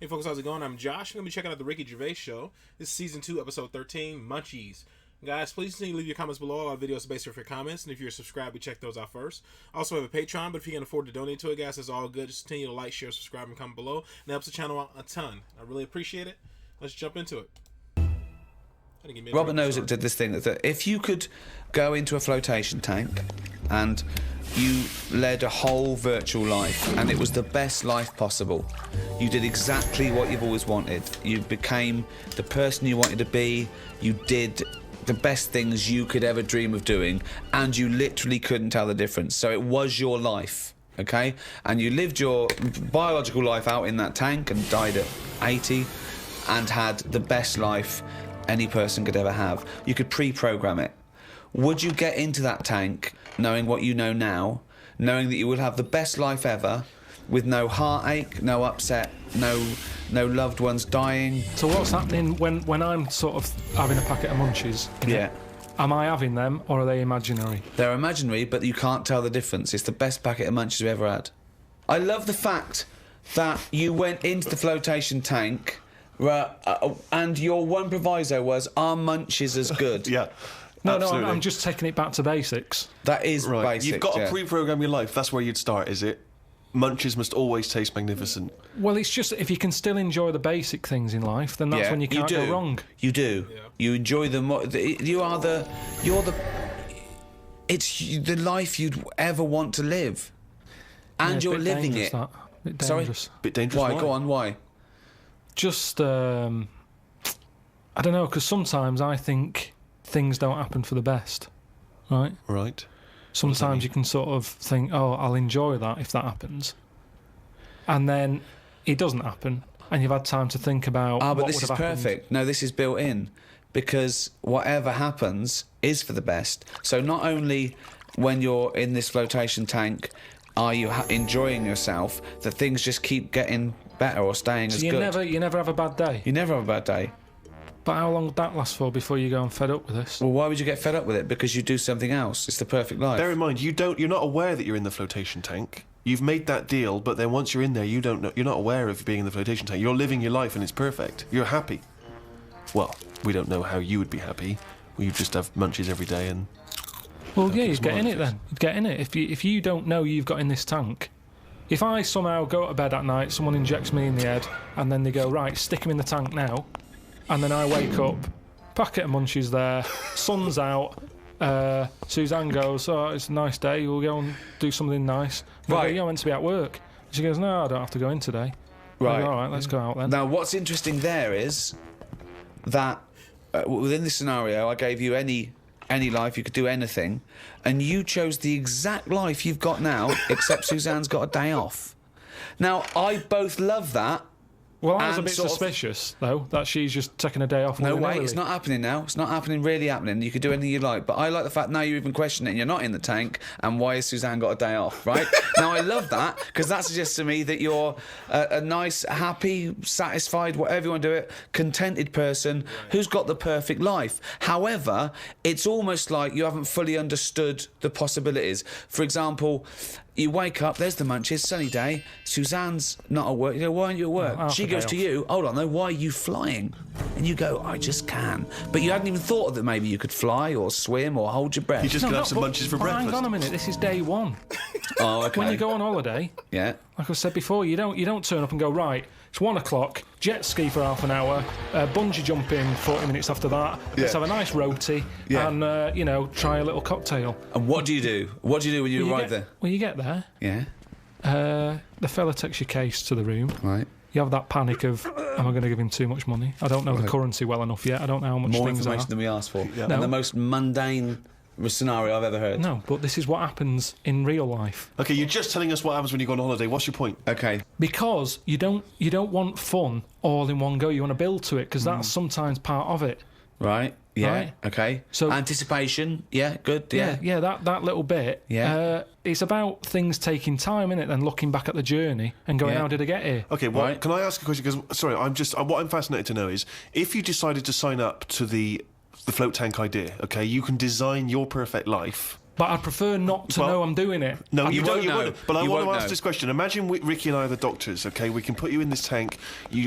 Hey folks, how's it going? I'm Josh. I'm going to be checking out the Ricky Gervais Show. This is Season 2, Episode 13, Munchies. Guys, please continue to leave your comments below. All our videos are based off your comments, and if you're subscribed, we check those out first. I also have a Patreon, but if you can afford to donate to it, guys, it's all good. Just continue to like, share, subscribe, and comment below. And it helps the channel out a ton. I really appreciate it. Let's jump into it. Robert knows it did this thing that if you could go into a flotation tank and you led a whole virtual life and it was the best life possible, you did exactly what you've always wanted. You became the person you wanted to be. You did the best things you could ever dream of doing, and you literally couldn't tell the difference. So it was your life, okay? And you lived your biological life out in that tank and died at 80 and had the best life any person could ever have. You could pre-program it. Would you get into that tank knowing what you know now, knowing that you will have the best life ever, with no heartache, no upset, no loved ones dying? So what's happening when I'm sort of having a packet of Munchies? Yeah. Am I having them, or are they imaginary? They're imaginary, but you can't tell the difference. It's the best packet of Munchies we ever had. I love the fact that you went into the flotation tank, and your one proviso was, are Munchies as good? Yeah. No, absolutely. I'm just taking it back to basics. That is Right. basic. You've got to pre-program your life. That's where you'd start, is it? Munchies must always taste magnificent. Well, it's just if you can still enjoy the basic things in life, then that's when you can't go wrong. You do. Yeah. You enjoy them. It's the life you'd ever want to live, and you're living it. Bit dangerous. Sorry, bit dangerous. Why? Go on. Why? Just I don't know, because sometimes I think things don't happen for the best, right? Right. Sometimes you can sort of think, oh, I'll enjoy that if that happens. And then it doesn't happen, and you've had time to think about but this is perfect. No, this is built in, because whatever happens is for the best. So not only when you're in this flotation tank are you enjoying yourself, that things just keep getting better or staying as good. You never have a bad day? You never have a bad day. But how long would that last for before you go and fed up with this? Well, why would you get fed up with it? Because you do something else. It's the perfect life. Bear in mind, you're not aware that you're in the flotation tank. You've made that deal, but then once you're in there, you don't know. You're not aware of being in the flotation tank. You're living your life, and it's perfect. You're happy. Well, we don't know how you would be happy. Well, you just have Munchies every day and. Well, yeah, you'd get in it then. You'd get in it if you don't know you've got in this tank. If I somehow go to bed at night, someone injects me in the head, and then they go, right, stick him in the tank now. And then I wake up, packet of Munchies there, sun's out, Suzanne goes, oh, it's a nice day, we'll go and do something nice. And I go, yeah, I'm meant to be at work. And she goes, no, I don't have to go in today. Right. I go, all right, let's go out then. Now, what's interesting there is that within this scenario, I gave you any life, you could do anything, and you chose the exact life you've got now, except Suzanne's got a day off. Now, I both love that. Well, I was a bit suspicious, though, that she's just taking a day off. No way, it's not happening now. It's not really happening. You could do anything you like. But I like the fact now you're even questioning it and you're not in the tank, and why has Suzanne got a day off, right? Now, I love that, because that suggests to me that you're a nice, happy, satisfied, whatever you want to do it, contented person who's got the perfect life. However, it's almost like you haven't fully understood the possibilities. For example, you wake up, there's the Munchies, sunny day, Suzanne's not at work. You go, why aren't you at work? No, she goes to you, hold on though, why are you flying? And you go, I just can. But you hadn't even thought that maybe you could fly or swim or hold your breath. You just have some Munchies for breakfast. Hang on a minute, this is day one. Oh, okay. When you go on holiday, yeah, like I said before, you don't turn up and go, right, it's 1 o'clock, jet ski for half an hour, bungee jumping 40 minutes after that, let's have a nice roti, and, try a little cocktail. And what do you do? What do you do when you arrive there? Well, you get there. Yeah. The fella takes your case to the room. Right. You have that panic of, am I going to give him too much money? I don't know the currency well enough yet. I don't know how much More things information are. than we asked for. Yeah. And the most mundane scenario I've ever heard. No, but this is what happens in real life. Okay, you're just telling us what happens when you go on holiday. What's your point? Okay. Because you don't want fun all in one go. You want to build to it, because that's sometimes part of it. Right. Yeah. Right. Okay. So anticipation. Yeah. Good. Yeah. Yeah. That little bit. Yeah. It's about things taking time, innit? Then looking back at the journey and going, how did I get here? Okay. Well, can I ask a question? Because sorry, what I'm fascinated to know is if you decided to sign up to the float tank idea. Okay, you can design your perfect life But I'd prefer not to know I'm doing it. No, you won't know. won't. But I You want to won't ask know. this question. Imagine Ricky and I are the doctors, okay? We can put you in this tank.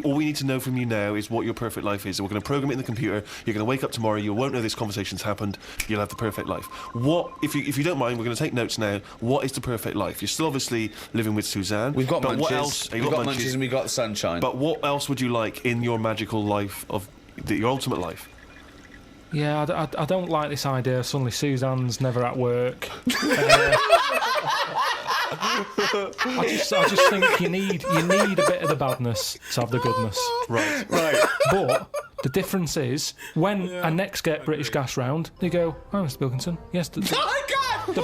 All we need to know from you now is what your perfect life is. We're going to program it in the computer. You're going to wake up tomorrow. You won't know this conversation's happened. You'll have the perfect life. What, if you don't mind, we're going to take notes now. What is the perfect life? You're still obviously living with Suzanne. We've got but Munchies. What else? We've got Munchies and we've got sunshine. But what else would you like in your magical life your ultimate life? Yeah, I don't like this idea. Suddenly Suzanne's never at work. I just think you need a bit of the badness to have the goodness. Right. But the difference is when I next get British Gas round, they go, "Oh, Mr. Wilkinson, yes, the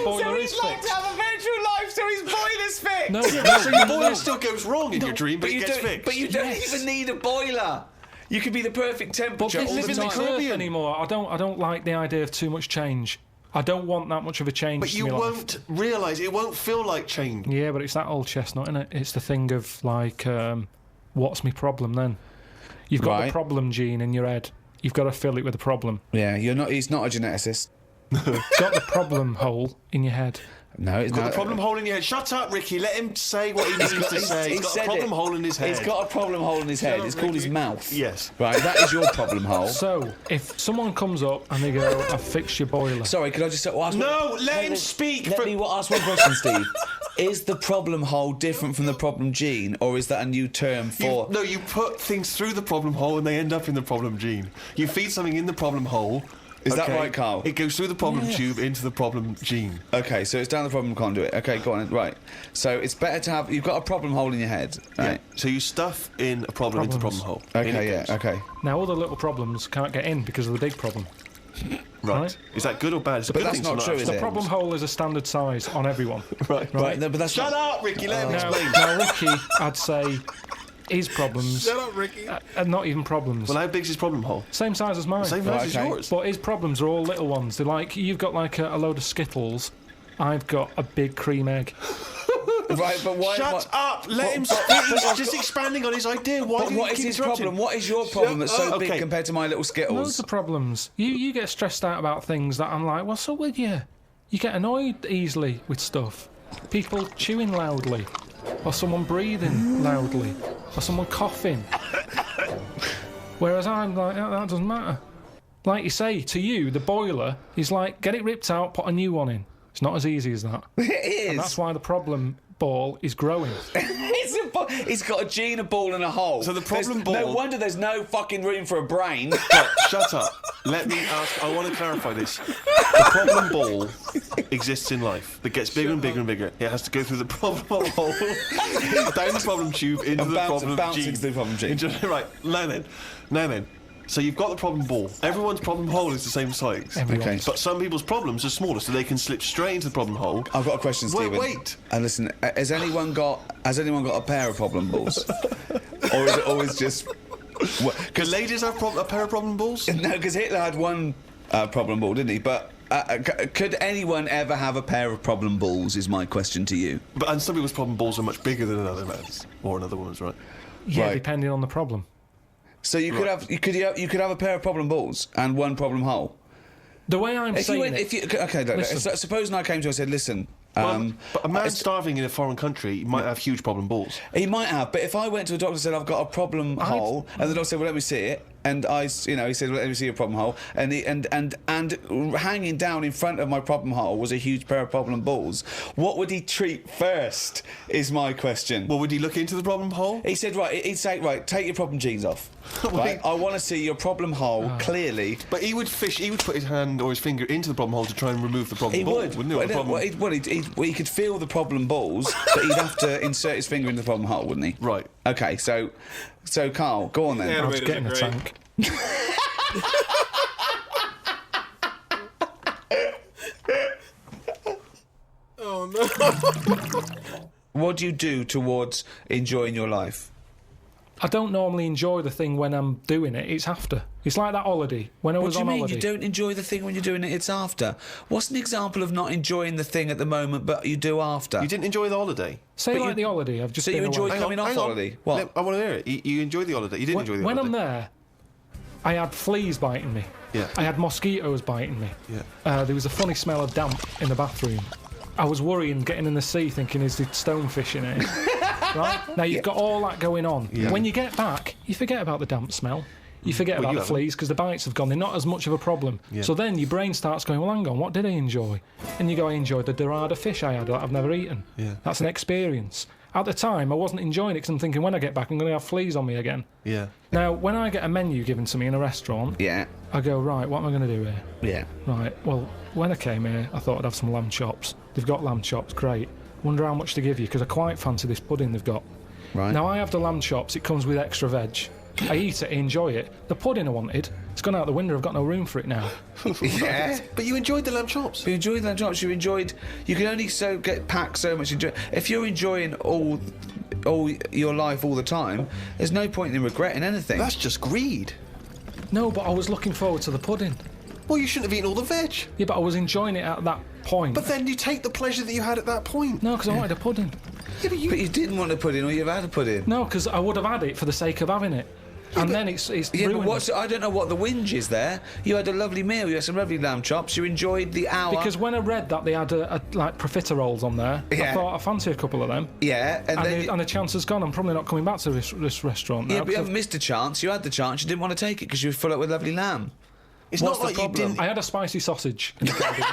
boiler is fixed." have a virtual life, so his boiler's fixed. No, So your boiler still goes wrong in your dream, but it gets fixed. But you don't even need a boiler. You could be the perfect temperature all live the in the time. Caribbean anymore. I don't like the idea of too much change. I don't want that much of a change. But to you my life. won't realise, it won't feel like change. Yeah, but it's that old chestnut, isn't it? It's the thing of like, what's my problem then? You've got the Right. problem gene in your head. You've got to fill it with a problem. Yeah, he's not a geneticist. Got the problem hole in your head. No, it's Got not. the problem hole in your head. Shut up, Ricky. Let him say what he needs to say. He's got said a problem it. hole in his head. He's got a problem hole in his head. up, It's called his Ricky. mouth. Yes. Right, that is your problem hole. So, if someone comes up and they go, "I've fixed your boiler," Sorry, could I just ask? No, let him speak. Let me ask one question, Steve. Is the problem hole different from the problem gene, or is that a new term for? You put things through the problem hole and they end up in the problem gene. You feed something in the problem hole. Is that right, Carl? It goes through the problem tube into the problem gene. Okay, so it's down the problem conduit. Okay, go on. Right. So it's better to have. You've got a problem hole in your head, right? Yeah. So you stuff in a problem into the problem Problems. hole. In Okay, it yeah. goes. Okay. now all the little problems can't get in because of the big problem. Right. Is that good or bad? It's a But good that's thing not to true, have. is The it? problem hole is a standard size on everyone. Right. No, but that's Shut not. up, Ricky. Let him Now, explain. now, Ricky, I'd say his problems Shut up, Ricky. are not even problems. Well, how big's his problem hole? Same size as mine. Same Right, size as okay. yours. But his problems are all little ones. They're like, you've got like a load of Skittles. I've got a big cream egg. Right, but why? Shut up! Let him speak. He's just expanding on his idea. Why But do you what is keep his interrupting? problem? What is your problem that's so up. big Okay. compared to my little Loads Skittles? of problems. You get stressed out about things that I'm like, what's up with you? You get annoyed easily with stuff. People chewing loudly. Or someone breathing loudly. Or someone coughing. Whereas I'm like, that doesn't matter. Like you say, to you, the boiler is like, get it ripped out, put a new one in. It's not as easy as that. It is. And that's why the problem ball is growing. He's got a gene, a ball, and a hole. So the problem No ball- wonder there's no fucking room for a brain. But shut up. Let me ask. I want to clarify this. The problem ball exists in life. That gets bigger and bigger and bigger. It has to go through the problem hole, down the problem tube, into And the bounce problem gene. into the problem gene. Right. Now then. So you've got the problem ball. Everyone's problem hole is the same size. Everyone's. Okay. But some people's problems are smaller, so they can slip straight into the problem hole. I've got a question, Stephen. Wait. And listen, has anyone got a pair of problem balls, or is it always just? Can ladies have a pair of problem balls? No, because Hitler had one problem ball, didn't he? But could anyone ever have a pair of problem balls? Is my question to you. And some people's problem balls are much bigger than another man's or another woman's, right? Yeah, Right. depending on the problem. So you could have you could have a pair of problem balls and one problem hole. The way I'm saying it... Okay, look, Listen. supposing I came to you and said, listen. But a man it's- starving in a foreign country might have huge problem balls. He might have, but if I went to a doctor and said I've got a problem hole, and the doctor said, "Well, let me see it," and he said, "Well, let me see your problem hole," and hanging down in front of my problem hole was a huge pair of problem balls. What would he treat first? Is my question. Well, would he look into the problem hole? He said, he'd say, right, take your problem genes off. Right, I want to see your problem hole clearly. But he would put his hand or his finger into the problem hole to try and remove the problem He ball, would. wouldn't he? Or the problem- He could feel the problem balls, but he'd have to insert his finger into the problem hole, wouldn't he? Right. Okay, so Carl, go on then. Yeah. I was getting a Great. tank. Oh no. What do you do towards enjoying your life? I don't normally enjoy the thing when I'm doing it. It's after. It's like that holiday. When I What was do you on mean holiday. you don't enjoy the thing when you're doing it, it's after? What's an example of not enjoying the thing at the moment but you do after? You didn't enjoy the holiday. Say But like you- the holiday. I've just So you been enjoyed away. coming off hang on. holiday? What? I want to hear it. You enjoyed the holiday. You didn't enjoy the When holiday. I'm there, I had fleas biting me. Yeah. I had mosquitoes biting me. Yeah. There was a funny smell of damp in the bathroom. I was worrying, getting in the sea, thinking, is the stonefish in it? Right? Now, you've got all that going on. Yeah. When you get back, you forget about the damp smell. You forget about the fleas because the bites have gone. They're not as much of a problem. Yeah. So then your brain starts going, well, hang on, what did I enjoy? And you go, I enjoyed the dorada fish I had that I've never eaten. Yeah. That's an experience. At the time, I wasn't enjoying it because I'm thinking, when I get back, I'm going to have fleas on me again. Yeah. Now, when I get a menu given to me in a restaurant, I go, right, what am I going to do here? Yeah. Right, well, when I came here, I thought I'd have some lamb chops. They've got lamb chops, great. Wonder how much to give you, because I quite fancy this pudding they've got. Right. Now, I have the lamb chops, it comes with extra veg. I eat it, I enjoy it. The pudding I wanted, it's gone out the window, I've got no room for it now. Yeah. But you enjoyed the lamb chops. You enjoyed the lamb chops. You can only get packed so much. If you're enjoying all your life all the time, there's no point in regretting anything. That's just greed. No, but I was looking forward to the pudding. Well, you shouldn't have eaten all the veg. Yeah, but I was enjoying it at that point. But then you take the pleasure that you had at that point. No, because I wanted a pudding. Yeah, but But you didn't want a pudding, or you've had a pudding. No, because I would have had it for the sake of having it. And then it's Yeah, ruined. but I don't know what the whinge is there. You had a lovely meal. You had some lovely lamb chops. You enjoyed the hour. Because when I read that they had like profiteroles on there, I Yeah. thought I fancy a couple of them. Yeah, And the chance has gone. I'm probably not coming back to this restaurant now. yeah, but you haven't missed a chance. You had the chance. You didn't want to take it because you were full up with lovely lamb. It's What's not like the you problem? didn't. I had a spicy sausage in the garden.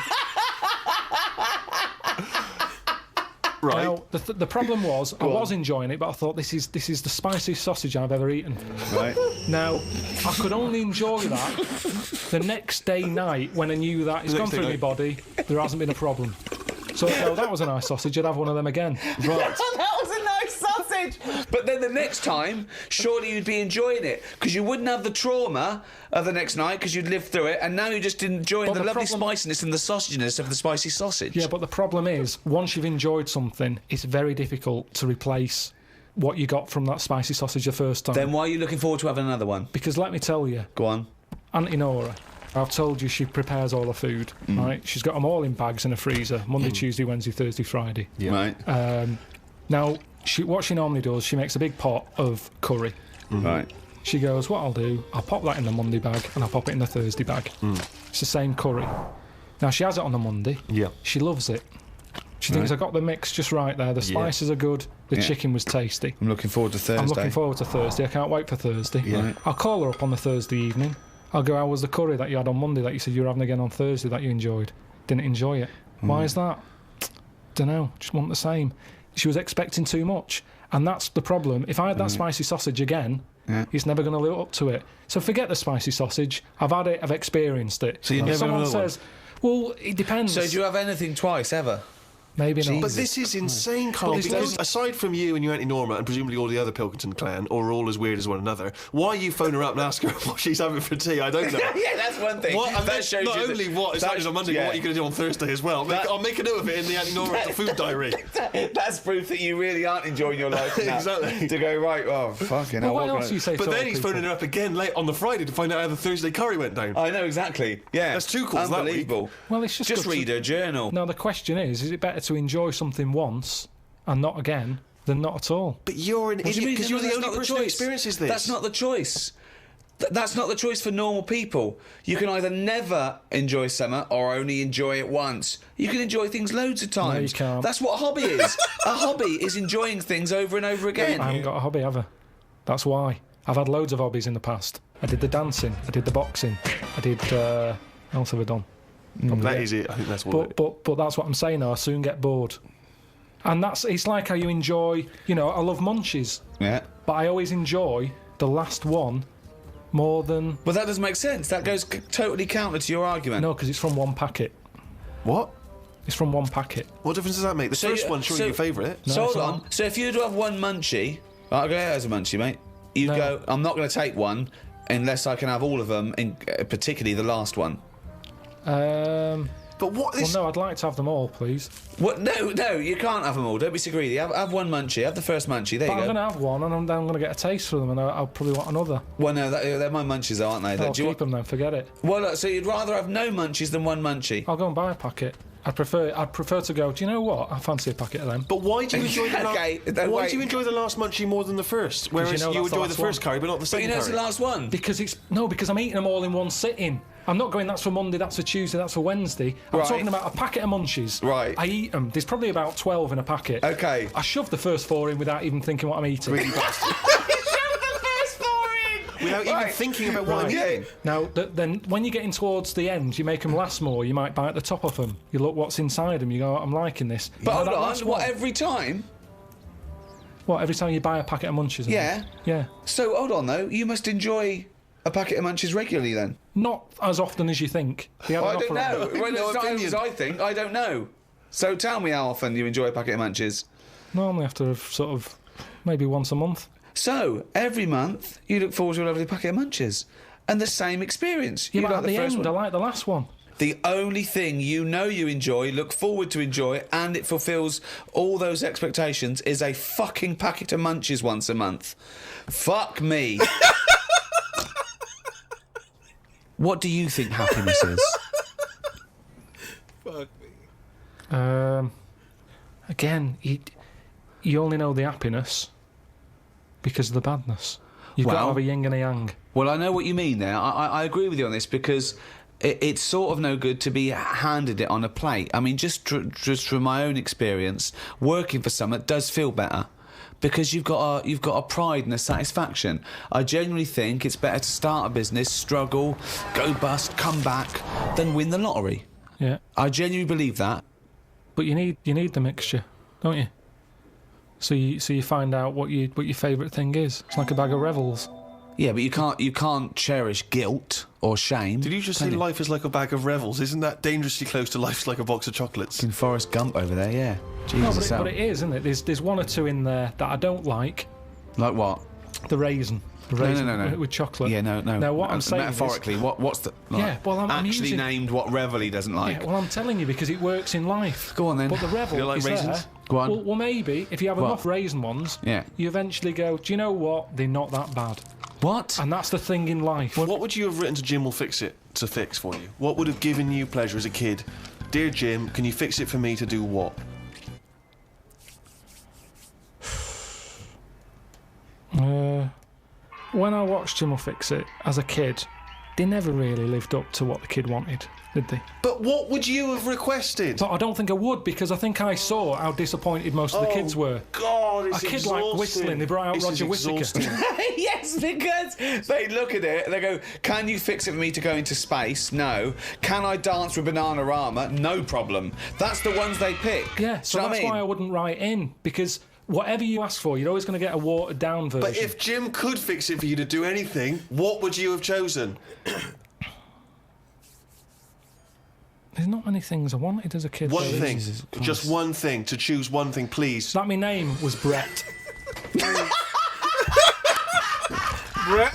Right. Now, the problem was, I was enjoying it, but I thought this is the spiciest sausage I've ever eaten. Right. Now, I could only enjoy that the next day night when I knew that it's The gone next day through my night. body, there hasn't been a problem. So, no, that was a nice sausage, I'd have one of them again. Right. That was a nice sausage. But then the next time, surely you'd be enjoying it because you wouldn't have the trauma of the next night because you'd lived through it, and now you're just enjoying But the the lovely problem- spiciness and the sausaginess of the spicy sausage. Yeah, but the problem is, once you've enjoyed something, it's very difficult to replace what you got from that spicy sausage the first time. Then why are you looking forward to having another one? Because let me tell you, Go on. Auntie Nora, I've told you she prepares all her food, right? She's got them all in bags in a freezer, Monday, Tuesday, Wednesday, Thursday, Friday. Yeah. Right. Now, what she normally does, she makes a big pot of curry. Right. She goes, what I'll do, I'll pop that in the Monday bag and I'll pop it in the Thursday bag. It's the same curry. Now, she has it on the Monday. Yeah. She loves it. She thinks I got the mix just right there. The spices are good. The chicken was tasty. I'm looking forward to Thursday. I'm looking forward to Thursday. I can't wait for Thursday. Yeah. I'll call her up on the Thursday evening. I'll go, how was the curry that you had on Monday that you said you were having again on Thursday that you enjoyed? Didn't enjoy it. Why is that? Dunno. Just want the same. She was expecting too much. And that's the problem. If I had that spicy sausage again, it's never going to live up to it. So forget the spicy sausage. I've had it. I've experienced it. So you If never someone have another says, well, it depends. So do you have anything twice ever? Maybe not. But this is insane, Carl, But because aside from you and your Auntie Norma and presumably all the other Pilkington clan, or are all as weird as one another, why you phone her up and ask her what she's having for tea, I don't know. Yeah, that's one thing. What, and That then shows not you only what is happening on Monday, but what you're going to do on Thursday as well. I'll make a note of it in the Auntie Norma food diary. That's proof that you really aren't enjoying your life now. Exactly. To go, right, oh, fucking hell. Well, what what else can do you say? But to then other he's people? phoning her up again late on the Friday to find out how the Thursday curry went down. I know, exactly. Yeah. That's two calls that week. Unbelievable. Well, it's just good read to- her journal. No, the question is it better to enjoy something once and not again than not at all? But you're an What do you idiot mean? because No, you're the that's only not person who choice. experiences this. That's not the choice. That's not the choice for normal people. You can either never enjoy summer or only enjoy it once. You can enjoy things loads of times. you can't. That's what a hobby is. A hobby is enjoying things over and over again. I haven't got a hobby ever. That's why. I've had loads of hobbies in the past. I did the dancing. I did the boxing. I did... what else have I done? That is it. I think that's what. But that's what I'm saying now. I soon get bored. And it's like how you enjoy... You know, I love Munchies. Yeah. But I always enjoy the last one more than... Well, that doesn't make sense. That goes totally counter to your argument. No, because it's from one packet. What? It's from one packet. What difference does that make? The first one's surely your favourite. No, So it's hold on. not. So if you were to have one munchie, I'll go as a munchie, mate. You'd No. go, I'm not going to take one unless I can have all of them, particularly the last one. But what Well, is... no, I'd like to have them all, please. What? No, you can't have them all. Don't be so greedy. Have one munchie. Have the first munchie. There But you I'm go. going to have one, and I'm then going to get a taste for them, and I'll probably want another. Well, no, they're my munchies, though, aren't they? I'll Do you keep them then, forget it. Well, look, so you'd rather have no munchies than one munchie? I'll go and buy a packet. I'd prefer to go, do you know what? I fancy a packet of them. But why do you enjoy why wait. do you enjoy the last munchie more than the first? Whereas you know you that's the enjoy the last first one. curry, but not the But second you know it's curry. the last one. Because I'm eating them all in one sitting. I'm not going, that's for Monday, that's for Tuesday, that's for Wednesday. I'm Right. talking about a packet of Munchies. Right. I eat them. There's probably about 12 in a packet. Okay. I shove the first 4 in without even thinking what I'm eating. Greedy bastard. Without even thinking about what I'm eating. Now, then when you're getting towards the end, you make them last more. You might bite the top off them. You look what's inside them. You go, I'm liking this. But You know hold that on, last what, one? every time? What, every time you buy a packet of Munchies? Yeah. Yeah. So, hold on, though. You must enjoy a packet of Munchies regularly, then? Not as often as you think. They have I an don't offer on know. them. Well, No it's not opinion. as I think. I don't know. So tell me how often you enjoy a packet of Munchies. Normally after sort of maybe once a month. So, every month, you look forward to a lovely packet of Munchies. And the same experience. Yeah, you but like at the the first end, one. I like the last one. The only thing you know you enjoy, look forward to enjoy, and it fulfills all those expectations is a fucking packet of Munchies once a month. Fuck me. What do you think happiness is? Fuck me. Again, you only know the happiness because of the badness. You've got to Well- have a yin and a yang. Well, I know what you mean there. I agree with you on this because it's sort of no good to be handed it on a plate. I mean, just from my own experience, working for someone does feel better because you've got a pride and a satisfaction. I genuinely think it's better to start a business, struggle, go bust, come back, than win the lottery. Yeah. I genuinely believe that. But you need the mixture, don't you? So you find out what your favourite thing is. It's like a bag of revels. Yeah, but you can't cherish guilt or shame. Did you just can say life is like a bag of revels? Isn't that dangerously close to life's like a box of chocolates? In Forrest Gump over there, yeah. No, Jesus, but it is, isn't it? There's one or two in there that I don't like. like what? The raisin. The raisin no. with chocolate. Yeah, no. Now what I'm saying metaphorically, is, what's the like, Yeah, well, I'm actually using- named what revel he doesn't like? yeah, well, I'm telling you because it works in life. Go on then. But the revel You like is raisins? there. Go on. Well, maybe if you have What? enough raisin ones, Yeah. you eventually go, do you know what? They're not that bad. What? And that's the thing in life. What would you have written to Jim will fix it to fix for you? What would have given you pleasure as a kid? Dear Jim, can you fix it for me to do what? When I watched Jim will Fix It as a kid, they never really lived up to what the kid wanted, did they? But what would you have requested? But I don't think I would because I think I saw how disappointed most of the kids were. God, it's A kid like whistling, they brought out This is Roger Whittaker. exhausting. Yes, because they look at it, they go, can you fix it for me to go into space? No. Can I dance with Bananarama? No problem. That's the ones they pick. Yeah, so Do you know that's what I mean? why I wouldn't write in because whatever you ask for, you're always going to get a watered down version. But if Jim could fix it for you to do anything, what would you have chosen? There's not many things I wanted as a kid. One though. thing. Jesus Christ. Just one thing. To choose one thing, please. That my name was Brett. Brett.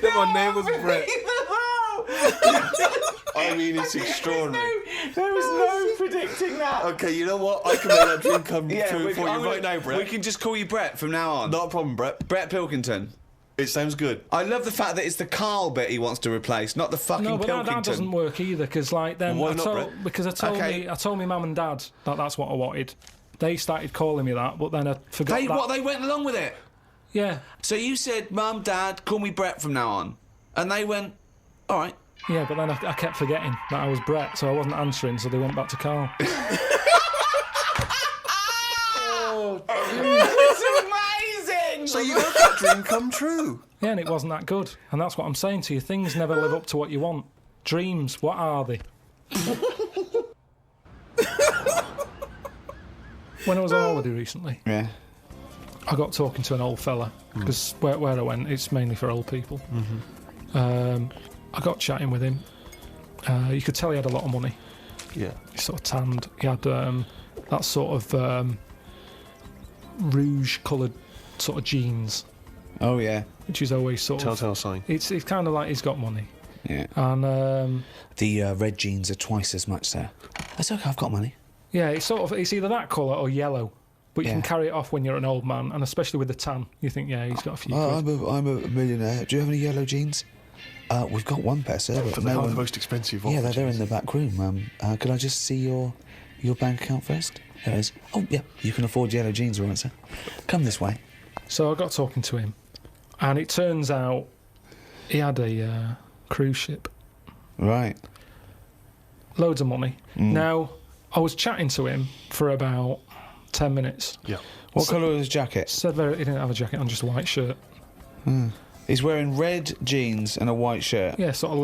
Then my name was Brett. I mean, it's extraordinary. There was no predicting that. Okay, you know what? I can make that dream come true I'm for you gonna- right now, Brett. We can just call you Brett from now on. Not a problem, Brett. Brett Pilkington. It sounds good. I love the fact that it's the Carl bit he wants to replace, not the fucking No, but Pilkington. that doesn't work either because, like, then Well, why I not, told, Brett? because I told Okay. I told my mum and dad that that's what I wanted. They started calling me that, but then I forgot that. They went along with it. Yeah, So you said, Mum, Dad, call me Brett from now on. And they went, all right. yeah, but then I kept forgetting that I was Brett, so I wasn't answering, so they went back to Carl. It's amazing! So you had that dream come true. Yeah, and it wasn't that good. And that's what I'm saying to you. Things never live up to what you want. Dreams, what are they? When I was on holiday recently, Yeah. I got talking to an old fella, because where I went, it's mainly for old people. I got chatting with him. You could tell he had a lot of money. Yeah. He sort of tanned. He had that sort of rouge-coloured sort of jeans, Oh, yeah. which is always sort of... Telltale sign. It's kind of like he's got money. Yeah. And... The red jeans are twice as much, sir. That's okay, I've got money. yeah, it's either that colour or yellow, but you Yeah. can carry it off when you're an old man, and especially with the tan, you think, yeah, he's got a few Oh, quid. I'm a millionaire. Do you have any yellow jeans? We've got one pair, sir, but They're no the one... most expensive. Yeah, they're in the back room. Could I just see your bank account first? There it is. Oh, yeah, you can afford yellow jeans, all right, sir. Come this way. So I got talking to him, and it turns out he had a cruise ship. Right. Loads of money. Now, I was chatting to him for about 10 minutes. Yeah. What colour was his jacket? Said he didn't have a jacket on, just a white shirt. He's wearing red jeans and a white shirt. Yeah, sort of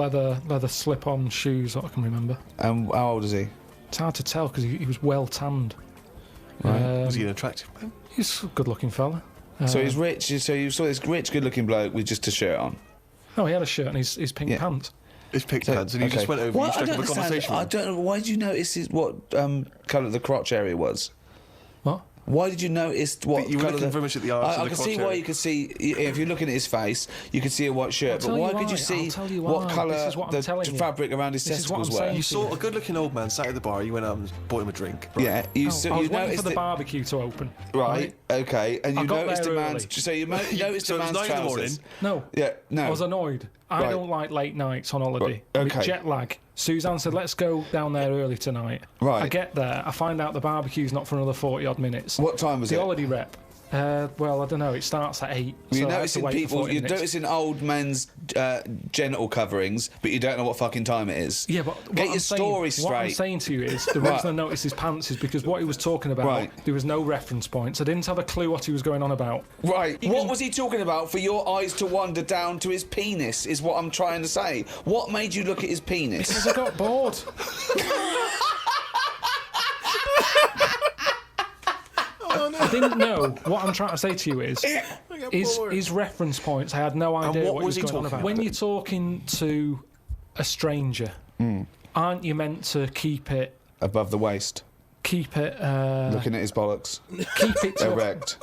leather slip-on shoes, what I can remember. And how old is he? It's hard to tell because he was well tanned. Right. Was he an attractive man? He's a good-looking fella. So he's rich. So you saw this rich, good-looking bloke with just a shirt on. No, he had a shirt and his pink pants. His pink pants, and he just went over and you struck up a conversation. I don't know. Why did you notice what colour the crotch area was? What? Why did you notice what You were colour looking very much at the arms. I can see why you could see, if you're looking at his face, you could see a white shirt, but why could you see what colour the fabric around his testicles were? You saw a good-looking old man sat at the bar. You went out and bought him a drink. Right? Yeah, I was waiting for the barbecue to open. Right, okay, and you noticed there a man's... early. So you noticed a man's trousers. No. Yeah, no. I was annoyed. I don't like late nights on holiday. With jet lag. Suzanne said, let's go down there early tonight. Right. I get there, I find out the barbecue's not for another 40-odd minutes. What time was it? The holiday rep. Well, I don't know, it starts at 8. You're noticing old men's genital coverings, but you don't know what fucking time it is. Yeah, but get your story straight. What I'm saying to you is, the reason I noticed his pants is because what he was talking about, there was no reference points. I didn't have a clue what he was going on about. Right. What was he talking about for your eyes to wander down to his penis, is what I'm trying to say. What made you look at his penis? Because I got bored. I didn't know. What I'm trying to say to you is, his reference points, I had no idea what he was going on about. When you're talking to a stranger, aren't you meant to keep it... above the waist? Keep it... looking at his bollocks. Keep it... erect.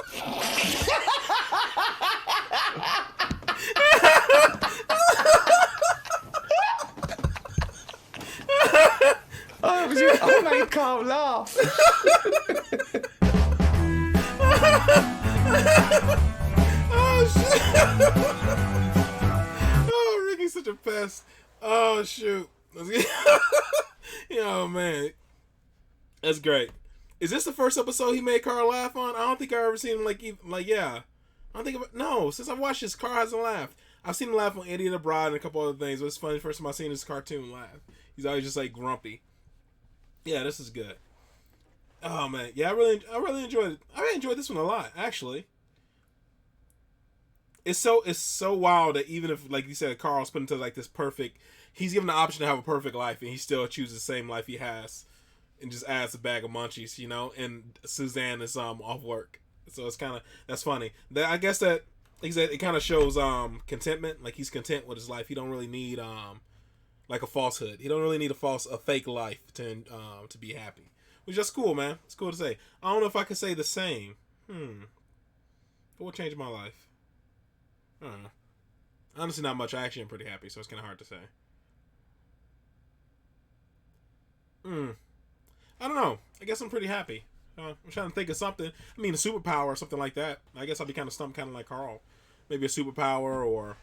I made Carl laugh. Oh, shit. Oh, Ricky's such a pest. Oh, shoot. Oh, man. That's great. Is this the first episode he made Carl laugh on? I don't think I've ever seen him, yeah. I don't think... No, since I've watched this, Carl hasn't laughed. I've seen him laugh on Idiot Abroad and a couple other things, but it's funny. First time I've seen this cartoon laugh. He's always just, grumpy. Yeah, this is good. Oh, man. Yeah, I really enjoyed it. I really enjoyed this one a lot, actually. It's so wild that even if, like you said, Carl's put into this perfect... He's given the option to have a perfect life, and he still chooses the same life he has and just adds a bag of munchies, and Suzanne is off work. So it's kind of... That's funny. I guess that... Like I said, it kind of shows contentment. Like, he's content with his life. He don't really need a falsehood. He don't really need a fake life to be happy. Which is just cool, man. It's cool to say. I don't know if I could say the same. What would change my life? I don't know. Honestly, not much. I actually am pretty happy, so it's kind of hard to say. I don't know. I guess I'm pretty happy. I'm trying to think of something. I mean, a superpower or something like that. I guess I'll be kind of stumped, kind of like Carl. Maybe a superpower, or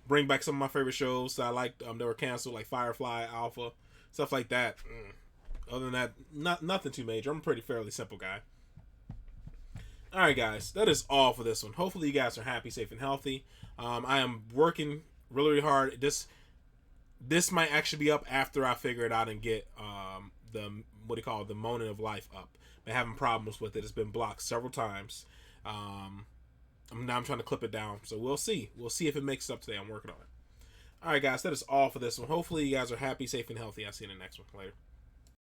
bring back some of my favorite shows that I liked that were canceled, like Firefly, Alpha, stuff like that. Other than that, nothing too major. I'm a pretty fairly simple guy. Alright, guys. That is all for this one. Hopefully you guys are happy, safe, and healthy. I am working really, really hard. This might actually be up after I figure it out and get the Moaning of Life up. Been having problems with it. It's been blocked several times. I'm trying to clip it down. So we'll see. We'll see if it makes it up today. I'm working on it. Alright, guys. That is all for this one. Hopefully you guys are happy, safe, and healthy. I'll see you in the next one. Later.